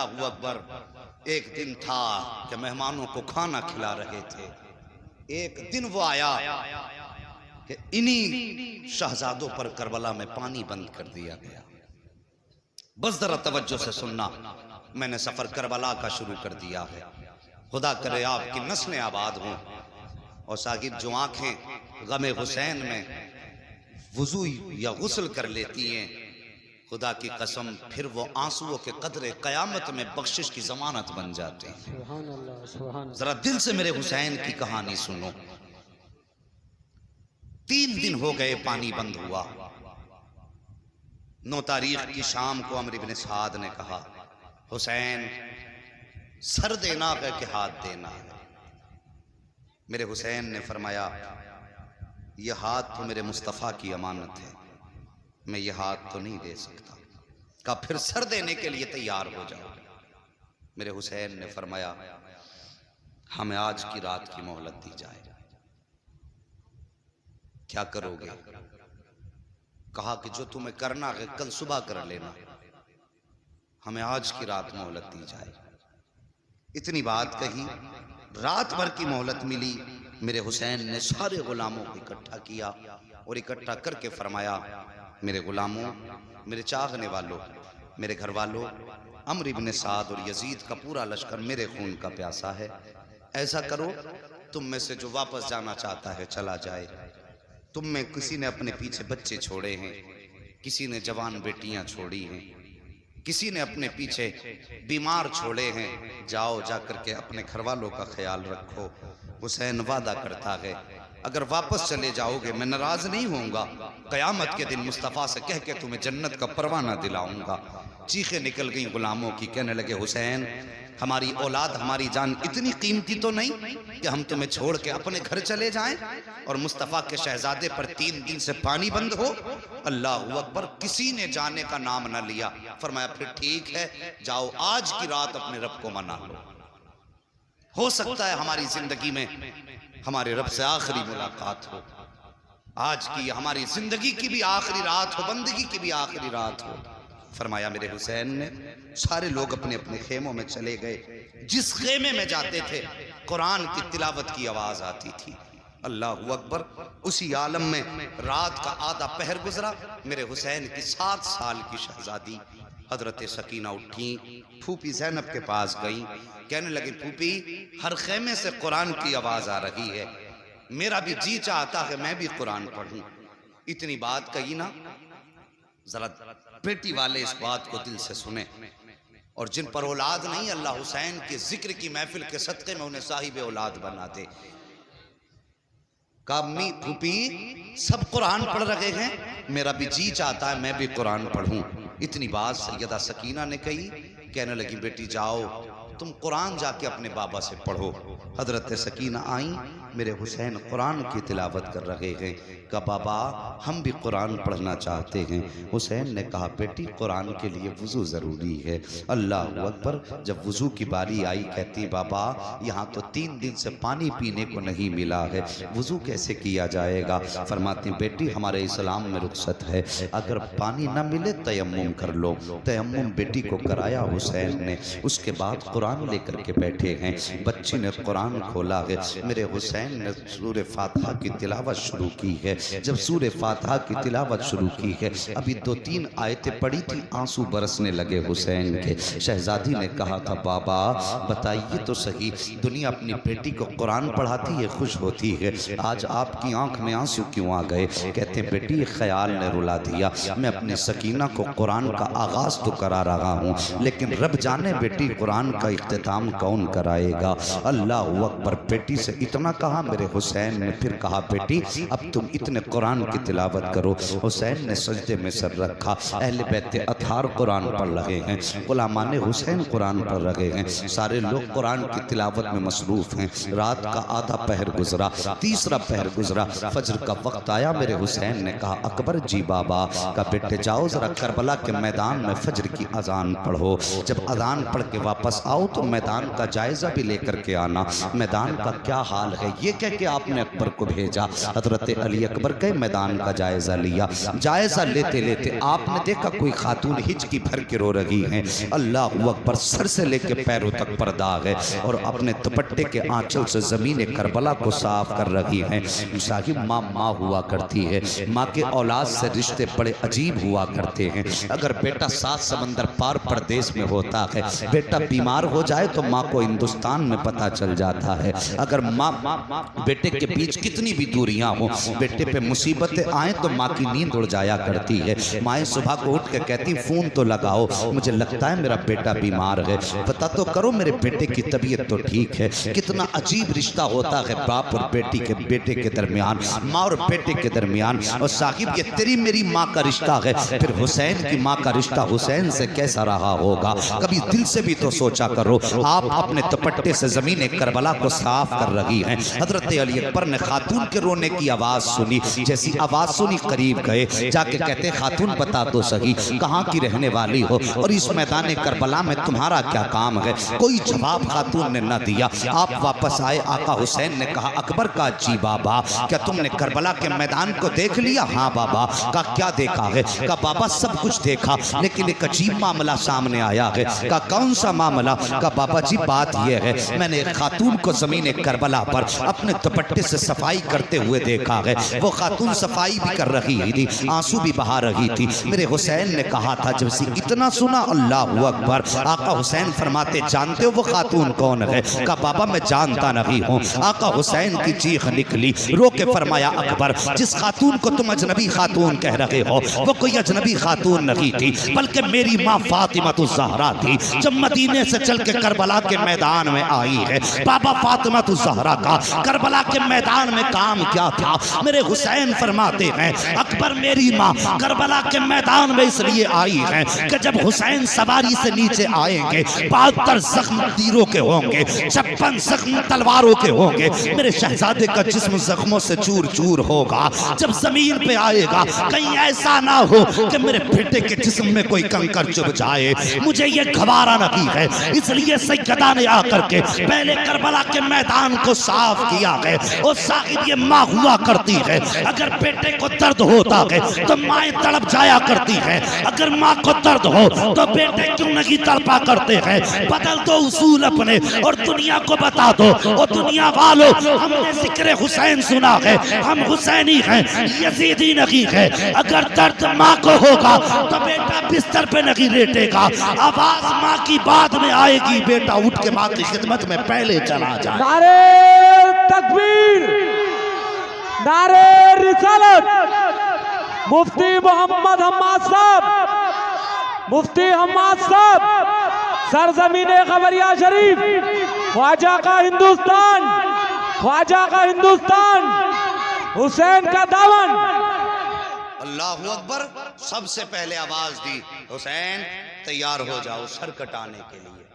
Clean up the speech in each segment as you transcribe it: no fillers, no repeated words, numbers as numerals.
अल्लाहू अकबर। एक दिन था कि मेहमानों को खाना खिला रहे थे। एक दिन वो आया कि इन्हीं शहजादों पर करबला में पानी बंद कर दिया गया। बस जरा तवज्जो से सुनना, मैंने सफर करबला का शुरू कर दिया है। खुदा करे आपकी नस्लें आबाद हों और साकिब जो आंखें गमे हुसैन में वुजू या गुस्ल कर लेती हैं, खुदा की कसम फिर वो आंसुओं के कतरे कयामत में बख्शिश की जमानत बन जाते हैं। सुभान अल्लाह, सुभान अल्लाह। जरा दिल से मेरे हुसैन की कहानी सुनो। 3 दिन हो गए पानी बंद हुआ। 9 तारीख की शाम को अमर इब्न साद ने कहा, हुसैन सर देना है कि हाथ देना है? मेरे हुसैन ने फरमाया, यह हाथ तो मेरे मुस्तफ़ा की अमानत है, मैं ये हाथ तो नहीं दे सकता। कहा फिर सर देने के लिए तैयार हो जाओ। मेरे हुसैन ने फरमाया, हमें आज की रात की मोहलत दी जाए। क्या करोगे? कहा कि जो तुम्हें करना है कल सुबह कर लेना, हमें आज की रात मोहलत दी जाए। इतनी बात कही, रात भर की मोहलत मिली। मेरे हुसैन ने सारे गुलामों को इकट्ठा किया और इकट्ठा करके फरमाया, मेरे गुलामों, मेरे चाहने वालों, मेरे घर वालों, अमर इब्न साद और यजीद का पूरा लश्कर मेरे खून का प्यासा है। ऐसा करो, तुम में से जो वापस जाना चाहता है चला जाए। तुम में किसी ने अपने पीछे बच्चे छोड़े हैं, किसी ने जवान बेटियां छोड़ी हैं, किसी ने अपने पीछे बीमार छोड़े हैं। जाओ, जाकर के अपने घर वालों का ख्याल रखो। हुसैन वादा करता है, अगर वापस चले जाओगे मैं नाराज नहीं होऊंगा। कयामत के दिन मुस्तफ़ा से कह के तुम्हें जन्नत का परवाना दिलाऊंगा। चीखें निकल गई गुलामों की, कहने लगे, हुसैन हमारी औलाद, हमारी जान इतनी कीमती तो नहीं कि हम तुम्हें छोड़ के अपने घर चले जाएं और मुस्तफ़ा के शहजादे पर 3 दिन से पानी बंद हो। अल्लाहू अकबर। किसी ने जाने का नाम न लिया। फरमाया फिर ठीक है, जाओ आज की रात अपने रब को मना लो। हो सकता है हमारी जिंदगी में हमारे रब से आखिरी मुलाकात हो। आज की हमारी जिंदगी की भी आखिरी रात हो, बंदगी की भी आखिरी रात हो। फरमाया मेरे हुसैन ने, सारे लोग अपने अपने खेमों में चले गए। जिस खेमे में जाते थे कुरान की तिलावत की आवाज आती थी। अल्लाहू अकबर। उसी आलम में रात का आधा पहर गुजरा। मेरे हुसैन की 7 साल की शहजादी हजरत सकीना उठी, फूफी ज़ैनब के पास गई, कहने लगी, फूफी हर खेमे से कुरान की आवाज आ रही है, मेरा भी जी चाहता है मैं भी कुरान पढ़ूं। इतनी बात कही ना, जरा बेटी वाले इस बात को दिल से सुने। और जिन पर औलाद नहीं, अल्लाह हुसैन के जिक्र की महफिल के सदक़े में उन्हें साहिब औलाद बना दे। कामी फूफी सब कुरान पढ़ रहे हैं, मेरा भी जी चाहता है मैं भी कुरान पढ़ूं। इतनी बात सैयदा सकीना ने कही। कहने लगी, बेटी जाओ तुम कुरान जाके अपने बाबा से पढ़ो। हजरत सकीना आई, मेरे हुसैन कुरान की तिलावत कर रहे हैं। कहा बाबा हम भी कुरान पढ़ना चाहते हैं। हुसैन ने कहा, बेटी कुरान के लिए वुज़ू ज़रूरी है। अल्लाह अकबर। जब वुज़ू की बारी आई, कहती बाबा यहाँ तो 3 दिन से पानी पीने को नहीं मिला है, वुज़ू कैसे किया जाएगा? फरमाती, बेटी हमारे इस्लाम में रुख्सत है, अगर पानी न मिले तयम्मुम कर लो। तयम्मुम बेटी को कराया हुसैन ने। उसके बाद कुरान लेकर के बैठे हैं। बच्ची ने कुरान खोला है। मेरे हुसैन ने सूरे फातिहा की तिलावत शुरू की है। जब सूरे फातिहा की तिलावत शुरू की है, अभी 2-3 आयतें पढ़ी थी, आंसू बरसने लगे हुसैन के। शहजादी ने कहा था, बाबा बताइए तो सही, दुनिया अपनी बेटी को कुरान पढ़ाती है, खुश होती है, आज आपकी आंख में आंसू क्यों आ गए? कहते बेटी ख्याल ने रुला दिया, मैं अपने सकीना को कुरान का आगाज तो करा रहा हूँ, लेकिन रब जाने बेटी कुरान का इख्तिताम कौन कराएगा? अल्लाह अकबर। बेटी से इतना कहा, मेरे हुसैन ने फिर कहा, बेटी अब तुम इतने कुरान की तिलावत करो। हुसैन ने सजदे में सर रखा। अहले बैत अतार कुरान पढ़ रहे हैं, गुलामान हुसैन कुरान पढ़ रहे हैं, सारे लोग कुरान की तिलावत में मसरूफ हैं। रात का आधा पहर गुजरा, तीसरा पहर गुजरा, फजर का वक्त आया। मेरे हुसैन ने कहा, अकबर जी बाबा का बेटे जाओ जरा करबला के मैदान में फजर की अजान पढ़ो। जब अजान पढ़ के वापस आओ तो मैदान का जायजा भी लेकर के आना, मैदान का क्या हाल है ये कह के आपने अकबर को भेजा। हजरत अली अकबर के मैदान का जायजा लिया। जायजा लेते लेते आपने देखा कोई खातून हिचकी भर के रो रही हैं। अल्लाह अकबर, सर से लेके पैरों तक पर्दा है और अपने दुपट्टे के आंचल से जमीन करबला को साफ कर रही हैं। साहिब, माँ माँ हुआ करती है, माँ के औलाद से रिश्ते बड़े अजीब हुआ करते हैं। अगर बेटा 7 समंदर पार प्रदेश में होता है, बेटा बीमार हो जाए तो माँ को हिंदुस्तान में पता चल जाता है। अगर माँ बेटे के बीच कितनी भी दूरियां हो, बेटे पे मुसीबतें आए तो माँ की नींद उड़ जाया करती है। माएँ सुबह को उठ के कहती फोन तो लगाओ, मुझे लगता है मेरा बेटा बीमार है, पता तो करो मेरे बेटे की तबीयत तो ठीक है। कितना अजीब रिश्ता होता है बाप और बेटी के, बेटे के दरमियान, माँ और बेटे के दरमियान। और साहिब, ये तेरी मेरी माँ का रिश्ता है, फिर हुसैन की माँ का रिश्ता हुसैन से कैसा रहा होगा? कभी दिल से भी तो सोचा करो। आप अपने दुपट्टे से जमीन करबला को साफ कर रही हैं। हजरत अली अकबर ने खातून के रोने की आवाज सुनी। जैसी आवाज सुनी करीब गए, जाके कहते खातून बता दो सही कहाँ की रहने वाली हो और इस मैदान करबला में तुम्हारा क्या काम है? कोई जवाब खातून ने न दिया। आप वापस आए, आका हुसैन ने कहा अकबर का जी बाबा, क्या तुमने करबला के मैदान को देख लिया? हाँ बाबा। का क्या देखा है? का बाबा सब कुछ देखा, लेकिन एक अजीब मामला सामने आया है। का कौन सा मामला? का बाबा जी बात यह है, मैंने एक खातून को जमीन करबला पर अपने दुपट्टे से सफाई करते हुए देखा है। वो खातून सफाई भी कर रही थी, आंसू भी बहा रही थी। मेरे हुसैन ने कहा था, जब से इतना सुना अल्लाह अकबर, आका हुसैन फरमाते जानते हो वो खातून कौन है? का बाबा मैं जानता नहीं हूँ। आका हुसैन की चीख निकली, रो के फरमाया अकबर, जिस खातून को तुम अजनबी खातून कह रहे हो वो कोई अजनबी खातून नहीं थी, बल्कि मेरी माँ फातिमा तो ज़हरा थी, जब मदीने से चल के करबला के मैदान में आई है। बाबा फातिमा तो ज़हरा का करबला के मैदान में काम क्या था? मेरे हुसैन फरमाते हैं अकबर, मेरी माँ करबला के मैदान में इसलिए आई है कि जब हुसैन सवारी से नीचे आएंगे 72 जख्म तीरों के होंगे, 56 जख्म तलवारों के होंगे। मेरे शहजादे का जिस्म जख्मों से चूर चूर होगा। जब जमीन पे आएगा कहीं ऐसा ना हो कि मेरे बेटे के जिस्म में कोई कंकर चुभ जाए, मुझे ये गवारा नहीं है। इसलिए सैयदा ने आकर के पहले करबला के मैदान को साफ किया है। और साहिब, ये माँ हुआ करती है, अगर बेटे को दर्द होता है तो माएँ तड़प जाया करती है। अगर माँ को दर्द हो तो बेटे क्यों नहीं तड़पा करते हैं? बदल दो उसूल अपने और दुनिया को बता दो, और दुनिया वालों हमने जिक्र हुसैन सुना है, हम हुसैनी हैं, यजीदी नहीं है। अगर दर्द माँ को होगा तो बेटा बिस्तर पे नहीं लेटेगा, आवाज माँ की बाद में आएगी, बेटा उठ के माँ की खिदमत में पहले चला जाए। नारे तकबीर, नारे रिसालत। मुफ्ती मोहम्मद हम्माद साहब, मुफ्ती हम्माद साहब, सरजमीने खबरिया शरीफ, ख्वाजा का हिंदुस्तान, ख्वाजा का हिंदुस्तान, हुसैन का दामन। अल्लाहु अकबर। सबसे पहले आवाज दी, हुसैन तैयार हो जाओ सर कटाने के लिए।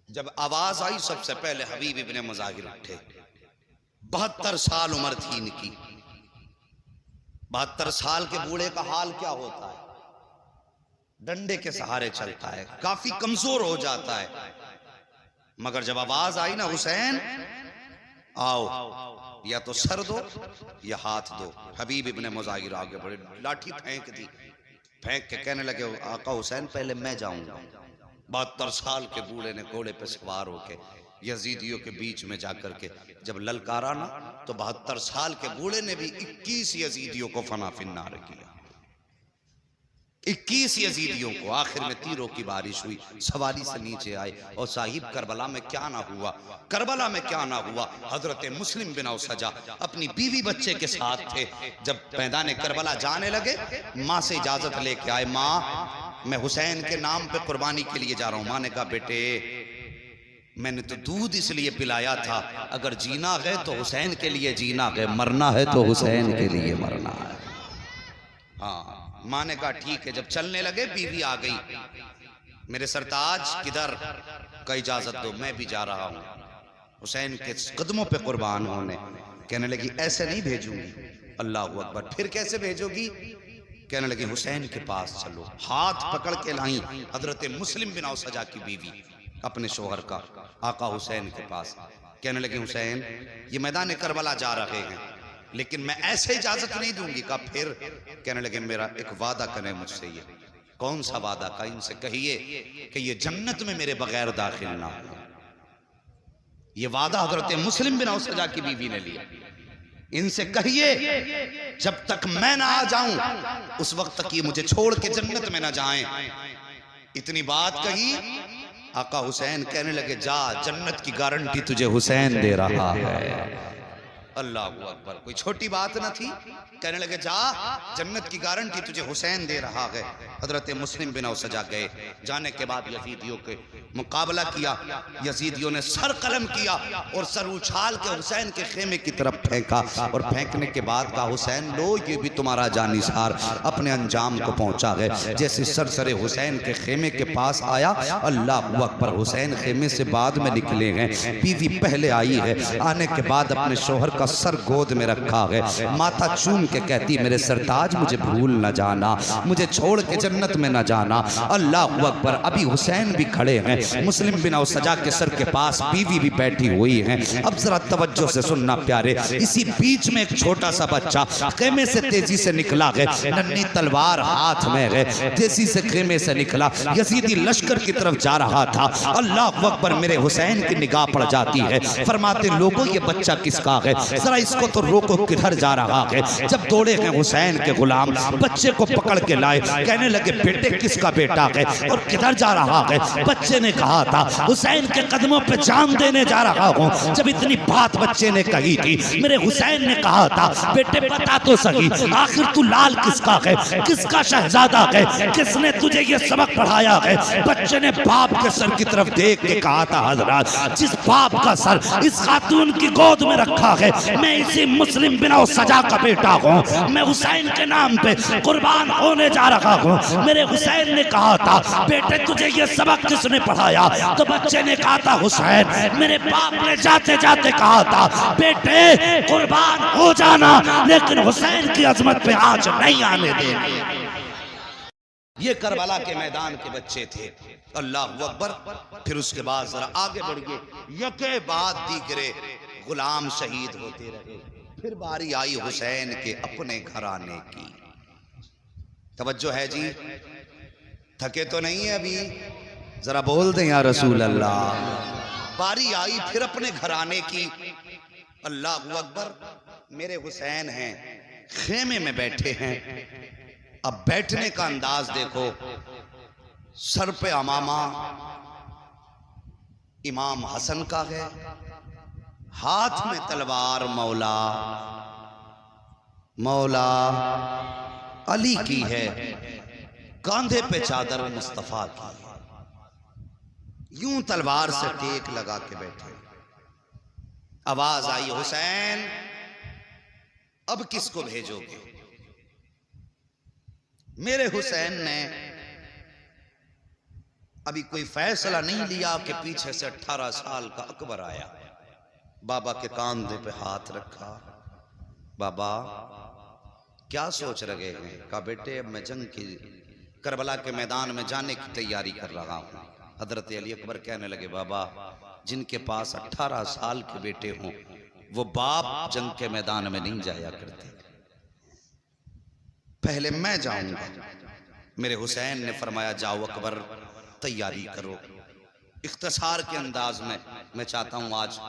जब आवाज आई सबसे पहले हबीब इब्ने मुजाहिर उठे। 72 साल उम्र थी इनकी। 72 साल के बूढ़े का हाल क्या होता है? डंडे के सहारे चलता है, काफी कमजोर हो जाता है। मगर जब आवाज आई ना हुसैन आओ, या तो सर दो या हाथ दो। हबीब इब्ने मुजाहिर आगे बढ़े, लाठी फेंक दी, फेंक के कहने लगे आका हुसैन पहले मैं जाऊंगा। 72 साल के बूढ़े ने घोड़े पे सवार होके यजीदियों के बीच में जाकर के जब ललकारा ना, तो 72 साल के बूढ़े ने भी 21 यजीदियों को फना फिन्नार किया। 21 यजीदियों को। आखिर में तीरों की बारिश हुई, सवारी से नीचे आए। और साहिब, करबला में क्या ना हुआ, करबला में क्या ना हुआ। हजरत मुस्लिम बिन औसजा अपनी बीवी बच्चे के साथ थे। जब मैदान करबला जाने लगे, माँ से इजाजत लेके आए, माँ मैं हुसैन के नाम पे कुर्बानी के लिए जा रहा हूँ। माँ ने कहा बेटे मैंने तो दूध इसलिए पिलाया था, अगर जीना है तो हुसैन के लिए जीना है, मरना है तो हुसैन के लिए मरना है। हाँ, माँ ने कहा ठीक है। जब चलने लगे बीवी आ गई, मेरे सरताज किधर? का इजाजत दो, मैं भी जा रहा हूँ हुसैन के कदमों पे कुर्बान होने। कहने लगी ऐसे नहीं भेजूंगी। अल्लाह अकबर। फिर कैसे भेजोगी? कहने लगी हुसैन के पास चलो। हाथ पकड़ के लाई हजरत मुस्लिम बिन औसजा की बीवी अपने शोहर का, आका हुसैन के पास। कहने लगे हुसैन ये मैदान करबला जा रहे हैं, लेकिन मैं ऐसे इजाजत नहीं दूंगी। कहा फिर? कहने लगे मेरा एक वादा करें मुझसे। ये कौन सा वादा? का इनसे कहिए कि ये जन्नत में मेरे बगैर दाखिल ना हो। ये वादा हजरत मुस्लिम बिन औसजा की बीवी ने लिया। इनसे कहिए जब तक मैं ना आ जाऊं उस वक्त तक ये मुझे छोड़ के जन्नत में ना जाएं। इतनी बात कही, आका हुसैन कहने लगे जा, जन्नत की गारंटी तुझे हुसैन दे रहा है। अल्लाह अकबर, कोई छोटी बात ना थी। कहने लगे जा, जन्नत की गारंटी तुझे हुसैन दे रहा है। हजरत मुस्लिम बिन औसजा गए। जाने के बाद यजीदियों के मुकाबला किया। यजीदियों ने सर कलम किया और सर उछाल के हुसैन के खेमे की तरफ फेंका और फेंकने के बाद कहा हुसैन लो ये भी तुम्हारा जानिसार अपने अंजाम को पहुंचा है। जैसे सर हुसैन के खेमे के पास आया, अल्लाह अकबर, हुसैन खेमे से बाद में निकले हैं। बीवी पहले आई है। आने के बाद अपने शोहर का सर गोद में रखा है। माथा चूम के कहती मेरे सरताज मुझे भूल न जाना, मुझे छोड़ के जन्नत में न जाना। अल्लाह अकबर। अभी हुसैन भी खड़े हैं। मुस्लिम बिन औसजा के सर के पास बीवी भी बैठी हुई है। अब जरा तवज्जो से सुनना प्यारे। इसी बीच में एक छोटा सा बच्चा खेमे से तेजी से निकला है, नन्ही तलवार हाथ में है, तेजी से खेमे से निकला, यजीदी लश्कर की तरफ जा रहा था। अल्लाह अकबर। मेरे हुसैन की निगाह पड़ जाती है। फरमाते लोगों ये बच्चा किसका है, जरा इसको तो रोको, किधर जा रहा है। जब दौड़े हैं हुसैन के गुलाम, बच्चे को पकड़ के लाए। कहने लगे बेटे किसका बेटा है और किधर जा रहा है? बच्चे ने कहा था हुसैन के कदमों पे जान देने जा रहा हूँ। जब इतनी बात बच्चे ने कही थी, मेरे हुसैन ने कहा था बेटे बता तो सही, आखिर तू लाल किसका है, किसका शहजादा है, किसने तुझे ये सबक पढ़ाया है? बच्चे ने बाप के सर की तरफ देख के कहा था हजरत जिस बाप का सर इस खातून की गोद में रखा है, मैं इसी मुस्लिम बिन औसजा का बेटा हूँ। मैं हुसैन के नाम पे कुर्बान होने जा रहा हूँ। मेरे हुसैन ने कहा था बेटे तुझे ये सबक किसने पढ़ाया? तो बच्चे ने कहा था हुसैन मेरे बाप ने जाते जाते कहा था बेटे कुर्बान हो जाना, लेकिन हुसैन की अजमत पे आंच नहीं आने देनी। ये करबला के मैदान के बच्चे थे। अल्लाह अकबर। फिर उसके बाद जरा आगे बढ़िए, यके बाद दीगरे गुलाम शहीद होते रहे। फिर बारी आई हुसैन के अपने घर आने की। तवज्जो है जी, थके तो नहीं है अभी? जरा बोल दें या रसूल अल्लाह। बारी आई फिर अपने घर आने की। अल्लाह अकबर। मेरे हुसैन हैं, खेमे में बैठे हैं। अब बैठने का अंदाज देखो, सर पे अमामा इमाम हसन का है, हाथ में तलवार मौला मौला अली की है, कांधे पे चादर मुस्तफा की है। यूं तलवार से टेक लगा के बैठे। आवाज आई हुसैन अब किसको भेजोगे? मेरे हुसैन ने अभी कोई फैसला नहीं लिया कि पीछे से 18 साल का अकबर आया। बाबा के कांधे पे हाथ रखा। बाबा क्या सोच रहे हैं? कहा बेटे अब मैं जंग की करबला के मैदान में जाने की तैयारी कर रहा हूँ। हजरत अली अकबर कहने लगे बाबा जिनके पास 18 साल के बेटे हों वो बाप जंग के मैदान में नहीं जाया करते, पहले मैं जाऊंगा। मेरे हुसैन ने फरमाया जाओ अकबर तैयारी करो। इख्तिसार के अंदाज में मैं चाहता हूं आज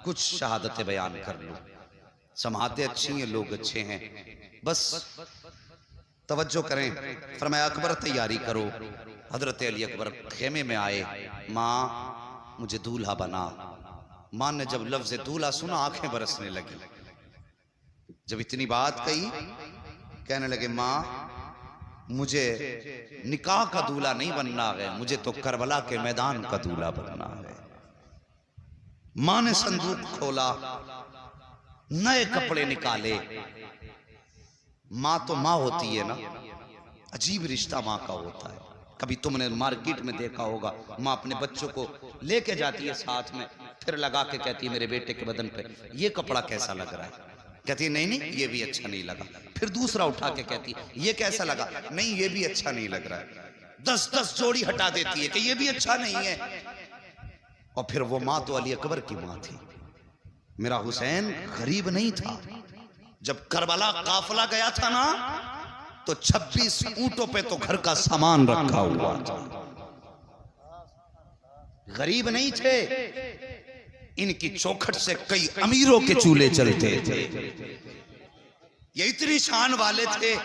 कुछ शहादतें बयान कर लूं। समातें अच्छी हैं, लोग अच्छे हैं, बस तवज्जो करें। फरमाया अकबर तैयारी करो। हजरत अली अकबर खेमे में आए। माँ मुझे दूल्हा बना। माँ ने जब लफ्ज दूल्हा सुना आंखें बरसने लगी। जब इतनी बात कही कहने लगे माँ मुझे निकाह का दूल्हा नहीं बनना है, मुझे तो करबला के मैदान का दूल्हा बनना है। माँ ने संदूक खोला, नए कपड़े निकाले। माँ तो माँ होती है ना, अजीब रिश्ता माँ का होता है। कभी तुमने मार्केट में देखा होगा माँ अपने बच्चों को लेके जाती है साथ में, फिर लगा के कहती है मेरे बेटे के बदन पे ये कपड़ा कैसा लग रहा है, कहती है नहीं नहीं ये भी अच्छा नहीं लगा। फिर दूसरा उठा के कहती है ये कैसा लगा, नहीं ये भी अच्छा नहीं लग रहा है। 10-10 जोड़ी हटा देती है कि ये भी अच्छा नहीं है। और फिर वो माँ तो अली अकबर की माँ थी। मेरा हुसैन गरीब नहीं था। जब करबला काफिला गया था ना, तो 26 ऊंटों पे तो घर का सामान रखा हुआ था। गरीब नहीं थे। इनकी चौखट से कई अमीरों के चूल्हे चलते थे। ये इतनी शान वाले थे।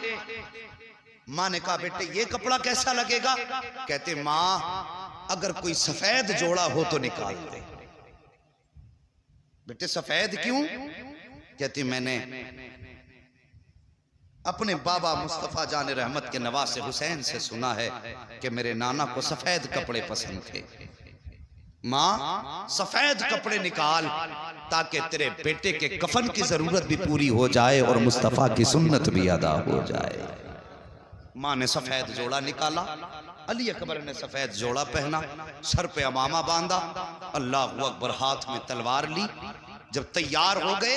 माँ ने कहा बेटे ये कपड़ा कैसा लगेगा? कहते माँ अगर कोई सफेद जोड़ा हो तो निकाल दे। बेटे सफेद क्यों? कहती मैंने अपने बाबा मुस्तफा जान रहमत के नवासे हुसैन से सुना है कि मेरे नाना को सफेद कपड़े पसंद थे। माँ सफेद कपड़े निकाल ताकि तेरे बेटे के कफन की जरूरत भी पूरी हो जाए और मुस्तफा की सुन्नत भी अदा हो जाए। माँ ने सफेद जोड़ा निकाला। अली अकबर ने सफेद जोड़ा पहना, सर पे अमामा बांधा, अल्लाह अकबर, हाथ में तलवार ली। जब तैयार हो गए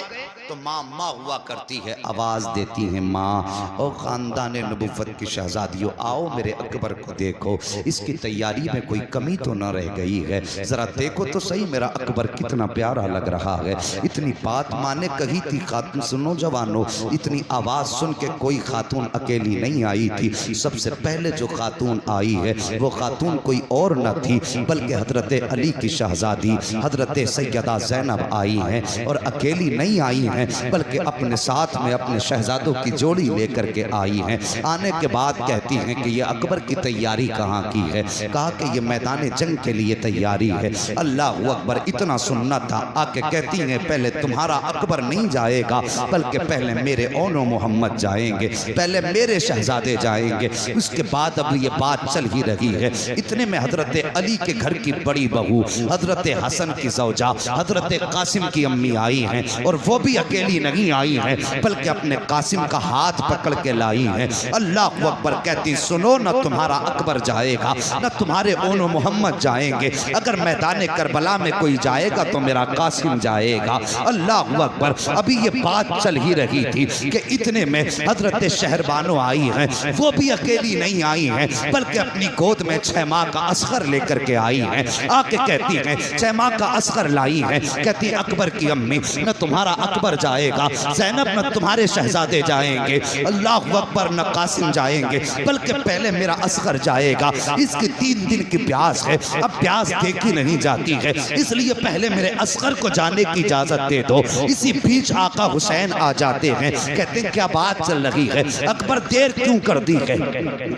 तो माँ माँ हुआ करती है, आवाज देती है माँ और खानदान नबुव्वत की शहजादियों आओ मेरे अकबर को देखो, इसकी तैयारी में कोई कमी तो न रह गई है, जरा देखो तो सही मेरा अकबर कितना प्यारा लग रहा है। इतनी बात माँ ने कही थी। खातून सुनो जवानों, इतनी आवाज सुन के कोई खातून अकेली नहीं आई थी। सबसे पहले जो खातून आई है वो खातून कोई और न थी बल्कि हजरत अली की शहजादी हजरत सैयदा ज़ैनब आई हैं। और अकेली नहीं आई हैं बल्कि अपने साथ में अपने शहजादों की जोड़ी लेकर के आई हैं। आने के बाद कहती हैं कि ये अकबर की तैयारी कहाँ की है? कहा कि ये मैदान जंग के लिए तैयारी है। अल्लाह अकबर, इतना सुनना था। आके कहती हैं पहले तुम्हारा अकबर नहीं जाएगा बल्कि पहले मेरे ओनो मोहम्मद जाएंगे, पहले मेरे शहजादे जाएंगे, उसके बाद अब ये बात चल ही रही है। इतने में हजरत अली के घर की बड़ी बहू हजरत हसन की ज़ौजा हजरत कासिम की अम्मी आई हैं और वो भी अकेली नहीं आई हैं बल्कि अपने कासिम का हाथ पकड़ के लाई हैं। अल्लाह अकबर, कहती सुनो न तुम्हारा अकबर जाएगा न तुम्हारे ओनो मोहम्मद जाएंगे, अगर मैदान करबला में कोई जाएगा तो मेरा कासिम जाएगा। अल्लाह अकबर, अभी ये बात चल ही रही थी कि इतने में हजरत शहरबानो आई हैं। वो भी अकेली नहीं आई हैं बल्कि अपनी गोद में 6 माह का असगर लेकर के आई हैं। आके कहती हैं 6 माह का असगर लाई हैं। कहती अकबर की अम्मी न तुम्हारा अकबर जाएगा, ज़ैनब न तुम्हारे शहजादे जाएंगे, अल्लाह अकबर न कासिम जाएंगे बल्कि पहले मेरा असगर जाएगा। इसकी 3 दिन की प्यास है, अब प्यास देखी नहीं जाती है, इसलिए पहले मेरे असगर को जाने की इजाजत दे दो। इसी बीच आका हुसैन आ जाते हैं। कहते हैं क्या बात चल रही है? अकबर देर क्यों कर दी है?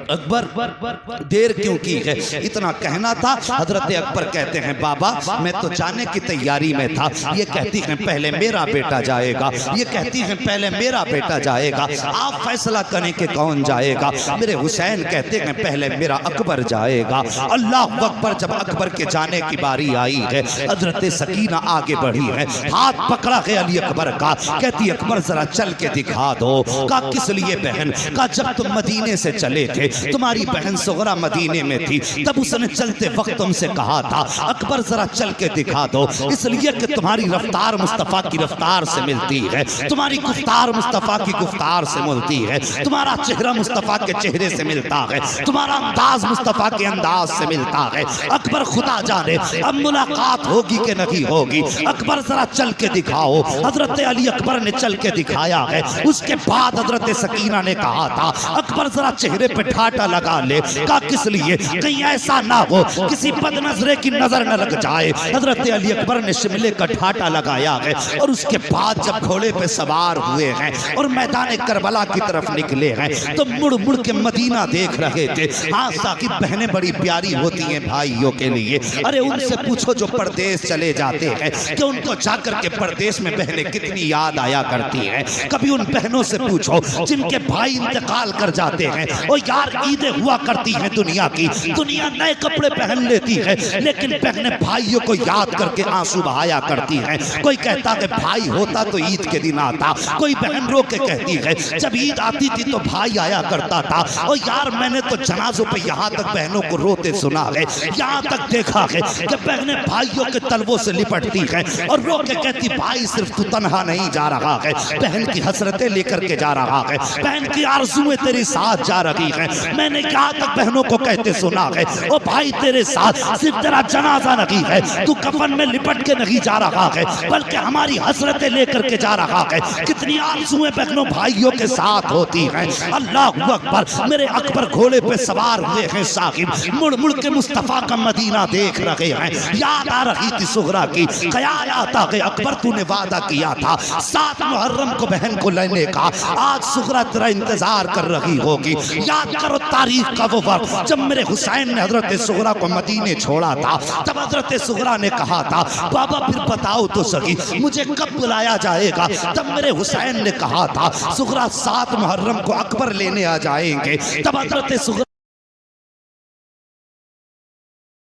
अकबर देर क्यों की है? इतना कहना था। हजरत अकबर कहते हैं बाबा मैं तो जाने की तैयारी में था। ये कहती हैं पहले मेरा बेटा जाएगा, ये कहती हैं पहले मेरा बेटा जाएगा, आप फैसला करें कि कौन जाएगा। मेरे हुसैन कहते हैं पहले मेरा अकबर जाएगा। अल्लाह अकबर, जब अकबर के जाने की बारी आई है हजरत सकीना आगे बढ़ी है, हाथ पकड़ा है अली अकबर का। कहती अकबर जरा चल के दिखा दो। का किस लिए बहन? का जब तुम मदीने से चले थे, तुम्हारी बहन सुगरा मदीने में थी, तब उसने चलते वक्त तुमसे कहा था अकबर जरा चल के दिखा दो, इसलिए कि तुम्हारी रफ्तार मुस्तफा की रफ्तार से मिलती है, तुम्हारी गुफ्तार मुस्तफा की गुफ्तार से मिलती है, तुम्हारा चेहरा मुस्तफा के चेहरे से मिलता है, तुम्हारा अंदाज मुस्तफा के अंदाज से मिलता है। अकबर खुदा जाने अब मुलाकात होगी कि नहीं होगी। अकबर जरा चल के दिखाओ। हजरत अली अकबर ने चल के दिखाया है। उसके बाद हजरत सकीना ने कहा था अकबर जरा चेहरे पे ठाटा लगा ले। का किस लिए? कहीं ऐसा ना हो किसी बदनजरे की नजर न लग जाए। हजरत अली अकबर ने शिमले का ठाटा लगाया है और उसके बाद जब घोड़े पे सवार हुए हैं और मैदान करबला की तरफ निकले हैं तो मुड़ मुड़ के मदीना देख रहे थे। हाँ साकिब, बहनें बड़ी प्यारी होती हैं भाइयों के लिए। अरे उनसे पूछो जो परदेश चले जाते हैं कि उनको जाकर के परदेश में बहनें कितनी याद आया करती हैं। कभी उन बहनों से पूछो जिनके भाई इंतकाल कर जाते हैं। और यार ईदें हुआ करती हैं दुनिया की, दुनिया नए कपड़े पहन लेती है लेकिन बहनें भाइयों को याद करके आंसू बहाया करती हैं। कोई कहता है भाई होता तो ईद के दिन आता, कोई बहन रो के कहती है जब ईद आती थी तो भाई आया करता था। और यार मैंने तो जनाजों पे यहाँ तक बहनों को रोते सुना है, यहाँ तक देखा है कि बहनें भाइयों के तलवों से लिपटती हैं और रो के कहती भाई सिर्फ तू तन्हा नहीं जा रहा है, बहन की हसरतें लेकर के जा रहा है, बहन की आरज़ुएं तेरे साथ जा रही हैं। मैंने यहाँ तक बहनों को कहते सुना है ओ भाई तेरे साथ सिर्फ तेरा जनाजा नहीं है, तू कफन में लिपट के नहीं जा रहा है, बल्कि हमारी हसरतें लेकर के जा रहा है। कितनी आरज़ुएं बहनों भाइयों के साथ होती हैं। अल्लाह अकबर, मेरे अकबर घोड़े पे सवार हुए हैं साहिब, मुड़ मुड़ के मुस्तफ़ा का मदीना देख रहे हैं। याद आ रही थी सुगरा की, ख्याल आता है अकबर तूने वादा किया था 7 मुहर्रम को बहन को लेने का, आज सुगरा तेरा इंतजार कर रही होगी। याद करो तारीख का वो वक्त जब मेरे हुसैन ने हजरत सुगरा को मदीने छोड़ा था। तब हजरत सुगरा ने कहा था बाबा फिर बताओ तो सही मुझे कब बुलाया जाएगा। तब मेरे हुसैन ने कहा था सुगरा 7 मुहर्रम को अकबर लेने आ जाएंगे। तब हजरत सुगरा